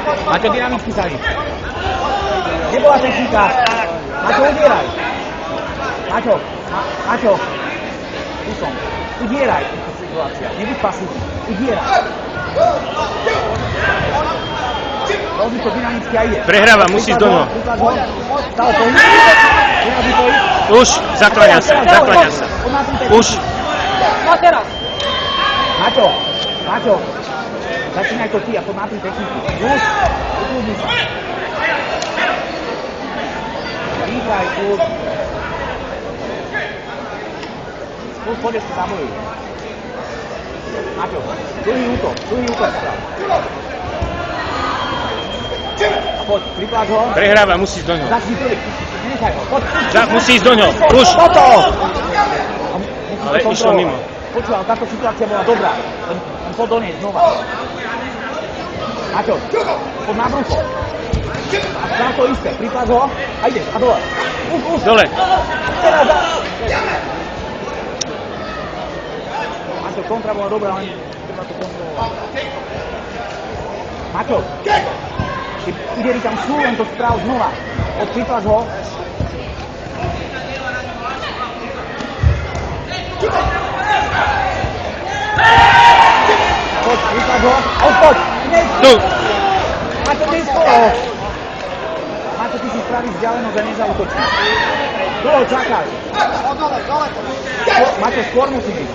Maťo, dynamicky sa ísť. Nebola technika. Maťo, udieraj. Maťo. Tu som. Udieraj. Nebuď pasívny. Udieraj. Robí to dynamicky a ide. Prehráva, musíš do ňoho. Stále to ide. Už, zakláňa sa. Už. No teraz. Maťo. Začínaj to ty a to na tú techniku. Už. Ukludni sa. Dýchaj, už. Poď ešte zabojuj. Maťo, druhý útok sprav. A poď, pripláč ho. Prehráva, musíš do ňoho. Začni prvý. Nenechaj ho, poď. Musíš do ňoho. Už. Toto! Ale išlo mimo. Počúvaj, táto situácia bola dobrá. Len poď do nej znova. Maťo, poď na brucho. A sprav to isté, pripláč ho a ideš, a dole. Už. Dole. Teraz. Maťo, kontra bola dobrá, len treba to kontrolovať. Maťo, ty údery tam sú, len to správ znova. Pripláč ho. Poď, pripláč ho. Poď. Tu. Maťo, ty skoro. Maťo, ty si spravíš vzdialenosť a nezautočíš. Dole, čakaj. Maťo, skôr musí byť.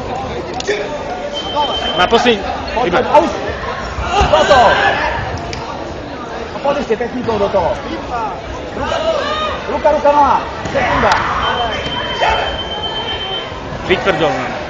Má posledný. Poď, už. Toto. A poď ešte technikou do toho. Ruka, noha. Sekunda. Vytvrdol nám.